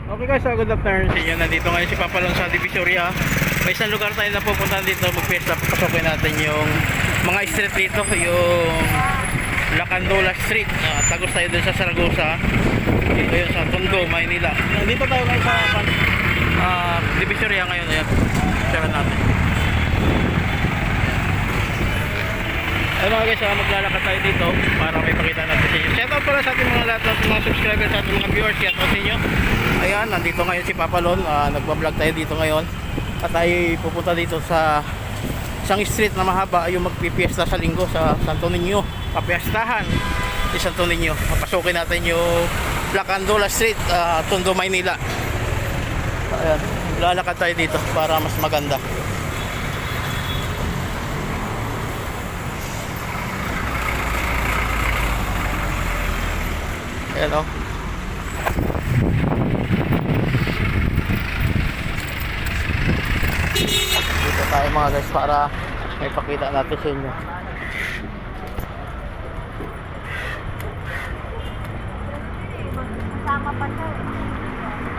Okay guys, good afternoon sa inyo. Nandito ngayon si Papa Lon sa Divisoria. May isang lugar tayo na pupuntahan dito. Mag-fiesta, papasokin natin yung mga street dito. Yung Lacandola Street. Tagos tayo dun sa Saragosa. Dito yun sa Tondo, Maynila. Nandito tayo ngayon sa Divisoria ngayon. Ayan, share natin. Ay mga guys, maglalakad tayo dito para may pakita natin sa inyo. Shoutout pala sa ating mga lahat ng mga subscribers, sa ating mga viewers. Shoutout sa inyo. Ayan, nandito ngayon si Papa Lon. Nagbablog tayo dito ngayon. At tayo pupunta dito sa isang street na mahaba, yung magpipiesta sa linggo sa Santo Niño. Papiestahan si Santo Niño. Papasukin natin yung Lacandola Street, Tondo, Maynila. Ayan, maglalakad tayo dito para mas maganda. Ayan o. Dito tayo mga guys para may pakita natin sa inyo.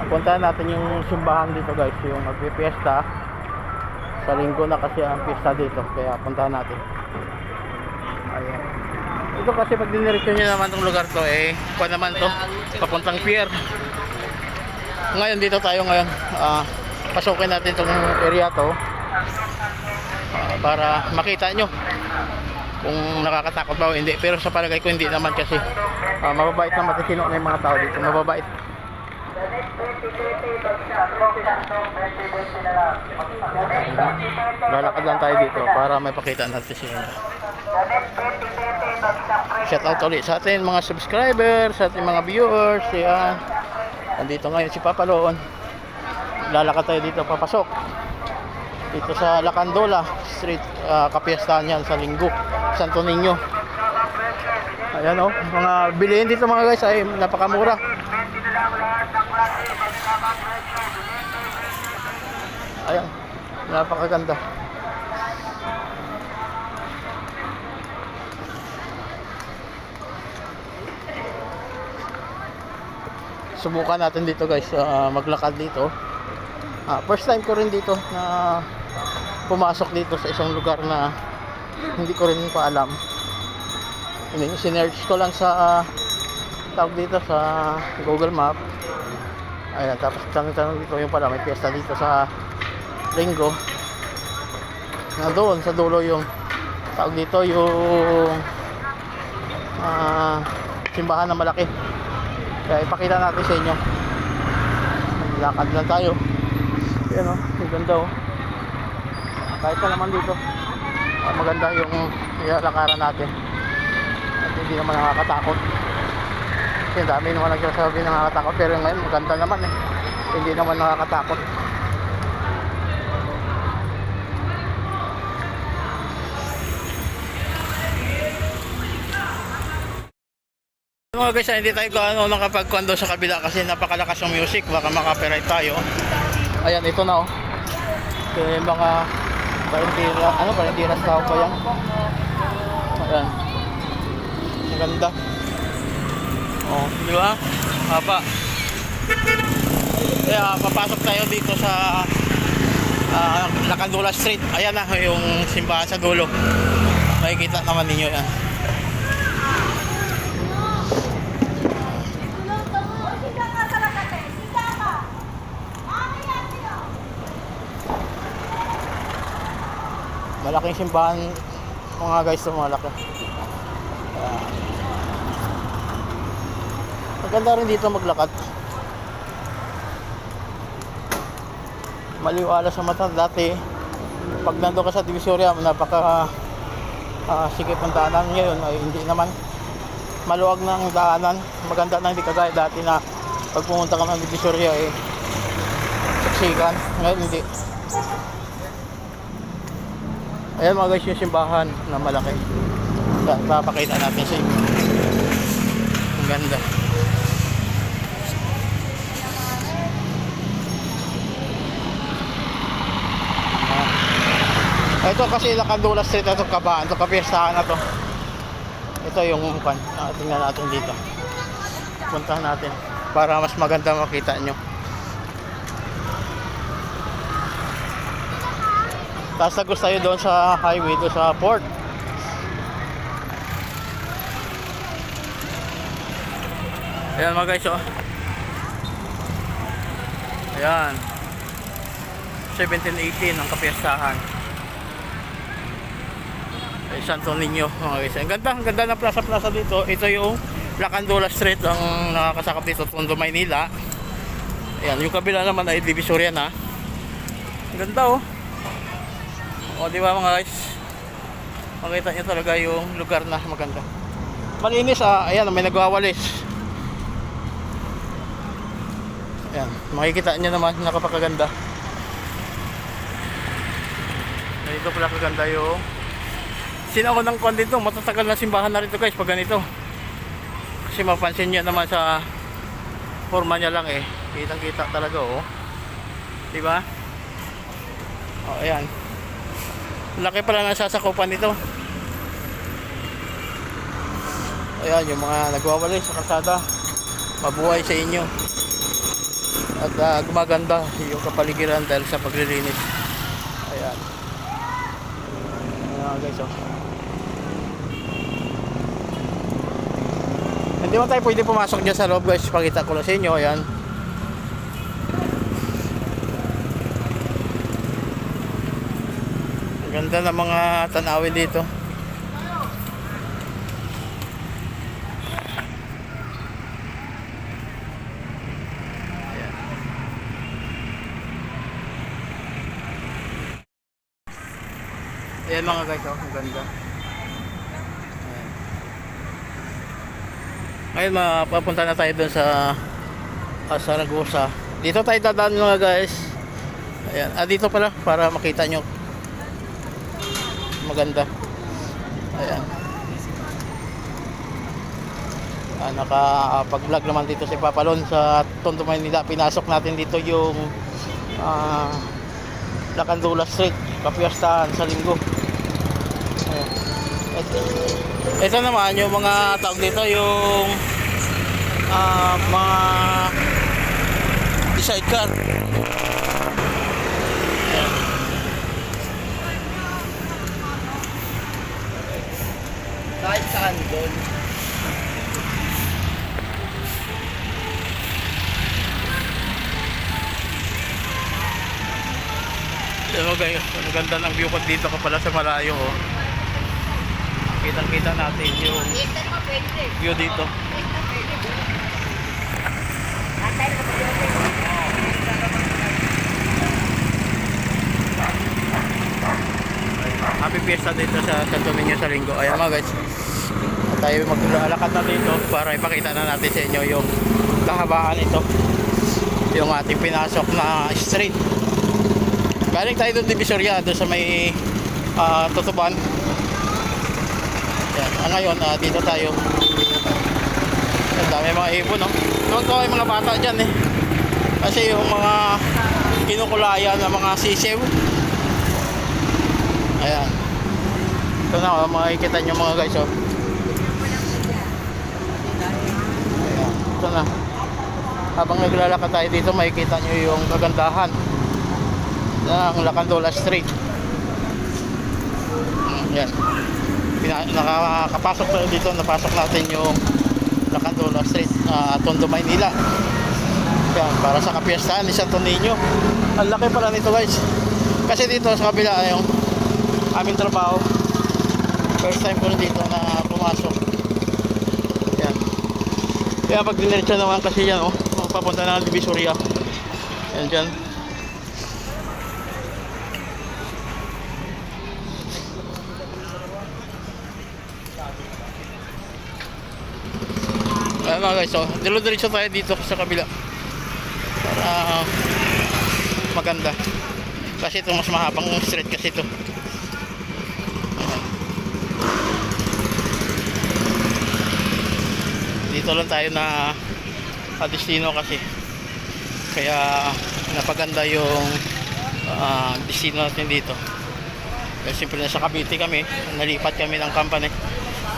Puntahan natin yung simbahan dito guys, yung magpipiesta. Sa linggo na kasi ang pista dito, kaya puntahan natin. Ayan. Ito kasi pag diniretso nyo naman itong lugar to, kuha naman to, papuntang pier. Ngayon dito tayo ngayon, pasukin natin itong area to para makita nyo kung nakakatakot ba o hindi. Pero sa palagay ko hindi naman kasi mababait na matisino na yung mga tao dito, mababait. Lalakad lang tayo dito para may pakita natin sa inyo. Shout out ulit sa atin mga subscribers, sa ating mga viewers. Yan. Nandito ngayon si Papa Lon. Lalakad tayo dito, papasok dito sa Lacandola Street. Kapiestahan yan sa linggo, Santo Niño. Ayan o, mga bilihin dito mga guys ay napakamura. Ayan, napakaganda. Subukan natin dito guys, maglakad dito. First time ko rin dito na pumasok dito sa isang lugar na hindi ko rin pa alam. Sinearch ko lang sa tawag dito sa Google Map. Ayan, tapos tanong dito yung pala may piyesta dito sa linggo. Na doon sa dulo yung tawag dito yung simbahan na malaki. Kaya ipakita natin sa inyo. Lakad lang tayo. Ayan o, ang ganda o. Kahit pa naman dito maganda yung ilalakaran natin. At hindi naman nakakatakot. Kasi dami naman nagsasabi nakakatakot. Pero ngayon maganda naman eh. Hindi naman nakakatakot. Mga guys, hindi tayo nakapagkwando sa kabila kasi napakalakas ng music, baka makapiright tayo. Ayan, ito na oh. Ito yung mga parindiras tao pa yan. Ayan. Ang ganda. Oh, di ba? Haba. Kaya papasok tayo dito sa Lacandola Street. Ayan na yung simbahan sa dulo. Makikita naman ninyo yan. Malaking simbahan mga guys, ito malaki. Maganda rin dito maglakad. Maliwala sa mata. Dati pag nandun ka sa Divisoria, napaka sikip ng daanan. Ngayon ay hindi naman, maluwag ng daanan. Maganda na, hindi kagaya dati na pag pumunta ka ng Divisoria saksikan. Ngayon hindi. Ayan mga guys, yung simbahan na malaki. Papakita natin sa inyo. Ang ganda. Ito kasi Lacandola Street, ito kabaan, ito kapiestahan na to. Ito yung tingnan natin dito. Puntahan natin para mas maganda makita nyo. Tapos nagos tayo doon sa highway, doon sa port. Ayan mga guys, oh. Ayan. 17-18 ang kapiyastahan. Ay, Santo Niño mga guys. Ang ganda ng plaza dito. Ito yung Lacandula Street ang nakakasakop dito, Tondo, Maynila. Ayan, yung kabila naman ay Divisoria na. Ang ganda, oh. O, di ba mga guys? Makita nyo talaga yung lugar na maganda. Malinis, ayan, may nagwawalis. Ayan, makikita nyo naman napakaganda. Dito pala kaganda yung sinaunang kwan dito. Matatagal na simbahan na rito guys pag ganito. Kasi mapansin nyo naman sa forma nya lang eh. Kitang kita talaga, oh. Diba? O, ayan. Laki pala na sasakupan dito. Ayan, yung mga nagwawalis sa kalsada, mabuhay sa inyo. At gumaganda yung kapaligiran dahil sa paglilinis. Ayan. Ayan guys, oh. Hindi man tayo pwede pumasok dyan sa loob guys. Pakita ko lang sa inyo. Ayan. Ang ganda ng mga tanawin dito. Ayan mga guys, oh, ang ganda. Ayan. Ngayon mapapunta na tayo dun sa Saragosa. Dito tayo dadaan mga guys. Ayan, dito pala para makita nyo. Maganda. Ayan. Nakapag-vlog naman dito si Papalon sa Tondo, Maynila. Pinasok natin dito yung Lacandula Street, kapiyastahan sa linggo. Ayan. Ito naman yung mga tawag dito, yung mga sidecar. Ayan. Kahit saan doon. Pero guys, ang ganda ng view ko dito ka pala sa malayo, oh. Kitang-kita natin yung view dito. Happy Fiesta dito sa Santo Niño sa linggo. Ayan mga guys, tayo maglalakad na dito para ipakita na natin sa inyo yung kahabaan ito, yung ating pinasok na street. Galing tayo doon Divisoria, doon sa may Tutuban. Yan. Ngayon, dito tayo. Ang dami mga ibon, no? Tuwag-tuwag yung mga bata dyan, eh. Kasi yung mga kinukulayan ng mga sisiw. Ayan. Ito na, makikita nyo mga guys, oh. Ayan. Ito na. Habang naglalakad tayo dito, makikita nyo yung kagandahan ng Lacandula Street. Yan. Nakakapasok tayo dito, napasok natin yung Lacandula Street, Tondo, Maynila. Yan, para sa kapiyastahan ni Santo Niño. Ang laki pala nito guys. Kasi dito sa kabila yung aming trabaho. First time ko dito na pumasok. Yan. Kaya pag diniretso naman kasi yan, oh, papunta na ng Divisoria. Yan dyan. Ayan mga guys, so dilo-diretso tayo dito sa kabila para maganda kasi ito mas mahabang street kasi ito. Dito lang tayo na destino kasi kaya napaganda yung destino natin dito. Kasi siyempre nasa Cavite kami, nalipat kami ng company.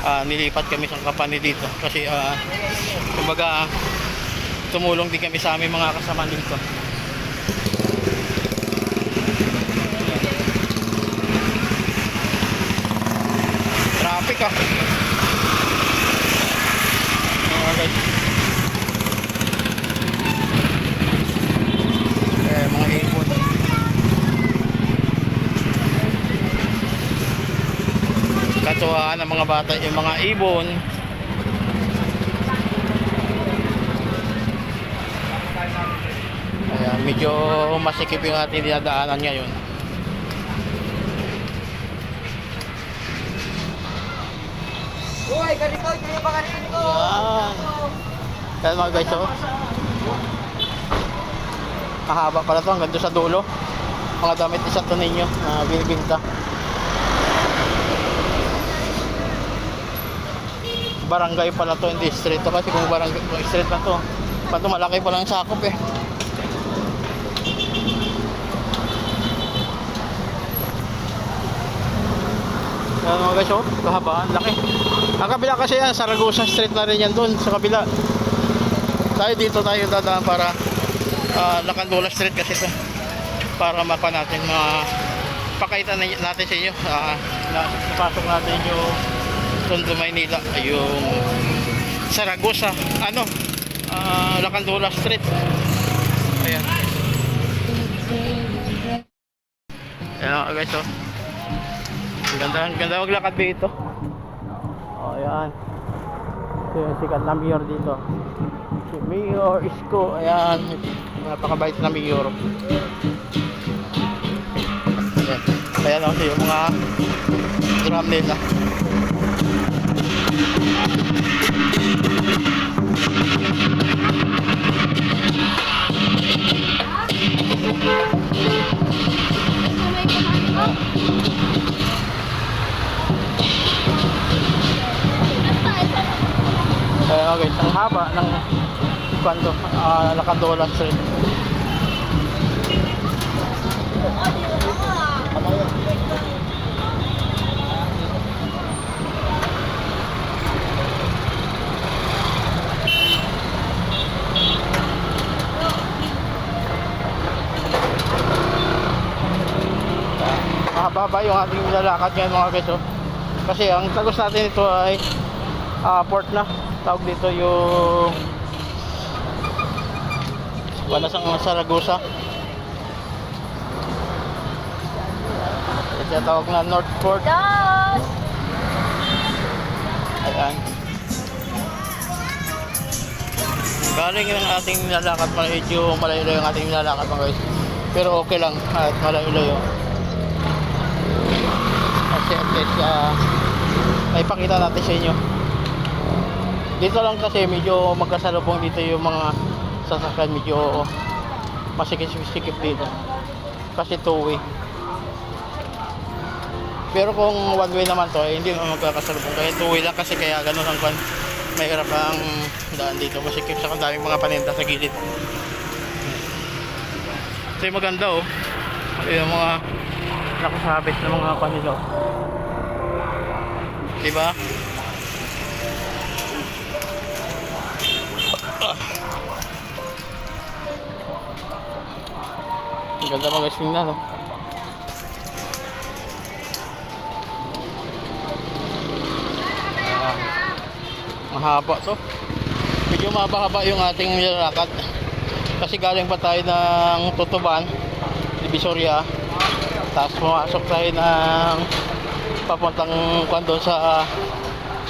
Nilipat kami sa company dito kasi kumbaga tumulong din kami sa aming mga kasama dito. traffic ah. Okay. Mga ibon. Katuwaan ng mga bata yung mga ibon. Ayan, medyo masikip yung ating dinadaanan ngayon. Uy, ganito, kayo pa ganito. Ayan. Kaya mga guys, oh. Mahaba pala to hanggang doon sa dulo. Mga damit ni Santo Niño na binibinta. Barangay pala to, hindi street to. Kasi kung barangay, kung street na to, pato malaki pa lang sakop eh. Ayan mga guys, oh, kahabaan, laki. Ang kabila kasi yan, Saragosa Street na rin yan doon, sa kabila. Tayo dito tayo dadaan para Lacandula Street kasi ito. Para mapa natin, pakita natin sa inyo. Napasok natin yung Tondo, Maynila, yung Saragosa, Lacandula Street. Ayan. Ayan mga guys, oh. Ganda maglakad dito. Oh, ayan. Ito yung sikat na mayor dito. Si Mayor Isko. Ayan. Napakabait na mayor. Ayan. Ayan ako yung mga drum nila. Okay, ang haba ng kwento, Lacandula Street. Mahaba yung ating lalakad ngayon mga guys, oh. Kasi ang tagos natin ito ay port na. Tawag dito yung Banasang Saragosa. Ito tawag na North Port. Ayan. Galing yung ating nilalakad, medyo malayo-layo yung ating nilalakad mga guys. Pero okay lang at malayo-layo. Kasi at least ay pakita natin sa inyo. Dito lang kasi medyo magkasalubong dito yung mga sasakyan, medyo masikip-sikip dito. Kasi two-way. Pero kung one way naman to, hindi naman magkakasalubong. Kaya two-way lang kasi kaya ganun ang may hirap ang daan dito. Masikip sa daming mga paninda sa gilid. Ito yung maganda oh. Yung mga nakasabit na mga panilo. Diba? Ang ganda mga guys na, no? Mahaba to. Medyo mahaba-haba yung ating nilalakad. Kasi galing pa tayo ng Tutuban, Divisoria. Tapos pumasok tayo ng papuntang doon sa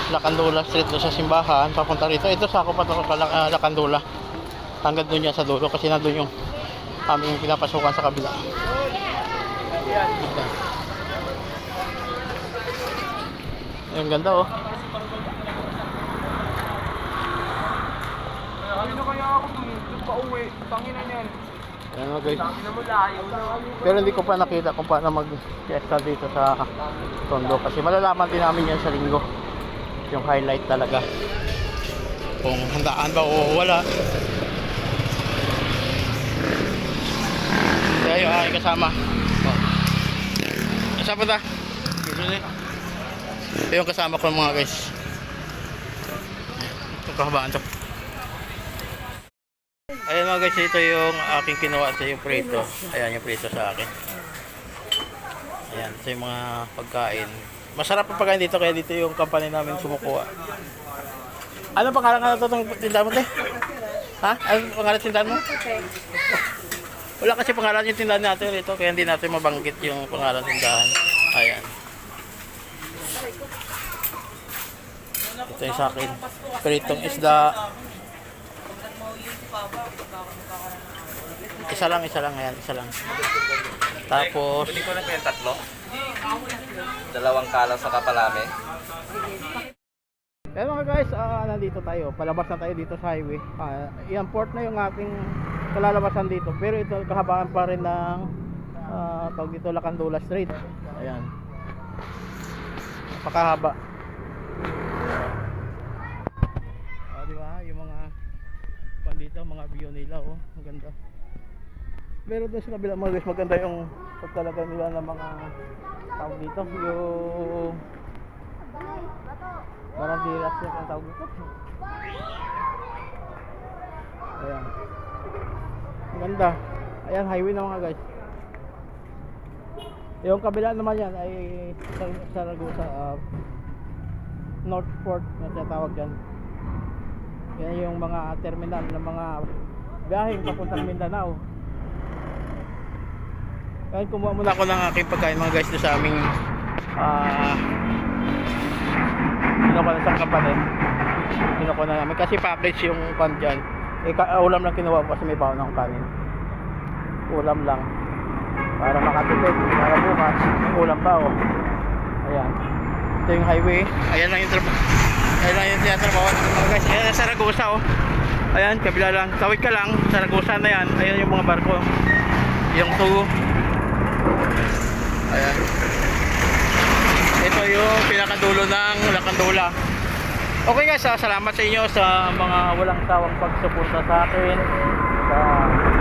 Lacandula Street, doon sa simbahan. Papunta rito. Ito sako pa ito sa Lacandula. Hanggang doon yan sa dulo kasi nandun yung aming pinapasukan sa kabila. Ang ganda oh. Ano kaya ako pa-uwi? Tangina niyan. Ayan mga guys. Tangina mo layo. Pero hindi ko pa nakita kung paano mag-fiesta dito sa Tondo. Kasi malalaman din namin yan sa linggo. Yung highlight talaga. Kung handaan ba o wala. Kaya yung aking kasama. Kasama ta. Ito yung kasama ko mga guys. Ito kahabaan to. Ayan mga guys, ito yung aking kinuha sa yung prito. Ayan yung prito sa akin. Ayan, ito yung mga pagkain Masarap ang pagkain dito kaya dito yung company namin kumukuha. Ano pangalan ka na itong tindahan mo, te? Ha? Ano pangalan ng tindahan mo? Wala kasi pangalan yung tindahan natin rito kaya hindi natin mabanggit yung pangalan ng tindahan. Ayan. Ito yung sa akin. Pritong isda. Isa lang. Ayan, isa lang. Tapos, Pwede ko na kayo tatlo? Dalawang kala sa kapalame. kaya mga guys, nandito tayo. Palabas na tayo dito sa highway. Yan, port na yung ating kalalabasan dito. Pero ito, kahabaan pa rin ng tawag dito, Lacandula Street. Ayan. Napakahaba. Di ba? Yung mga pandito, mga view nila, oh. Maganda. Pero doon sa kabila mga guys, maganda yung pagtalagay nila ng mga tawag dito, yung Marandiras yan ang tawag dito. Ayan. Ang ganda. Ayan, highway na mga guys. Yung kabila naman yan ay Saragosa, North Port na tinatawag dyan. Yan yung mga terminal ng mga biyaheng papuntang Mindanao. Kaya kumuha muna ako ng aking pagkain mga guys doon sa aming kinuha na sa kapanin. Kinuha na namin kasi package yung pan dyan. Ulam lang kinuha ko kasi may baon ng kanin. Ulam lang para makatipid, para bukas may ulam pa, oh. Ayan, ito yung highway. Ayan lang yung tinatrabaho mga guys. Ayan ang Saragosa, oh. Ayan, kabila lang, tawid ka lang, Saragosa na yan. Ayan yung mga barko, yung tugo. Ayan, ito yung pinakadulo ng Lacandula. Okay guys, salamat sa inyo sa mga walang sawang pagsuporta sa akin sa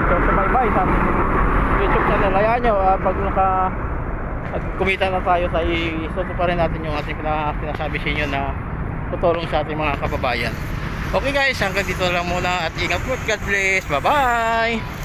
sumaybay sa ating YouTube channel. Hayaan nyo, pag kumita na tayo, isuto pa rin natin yung ating pinasabi sa inyo na tutulong sa ating mga kababayan. Okay guys, hanggang dito lang muna at ingat po. God bless, bye bye.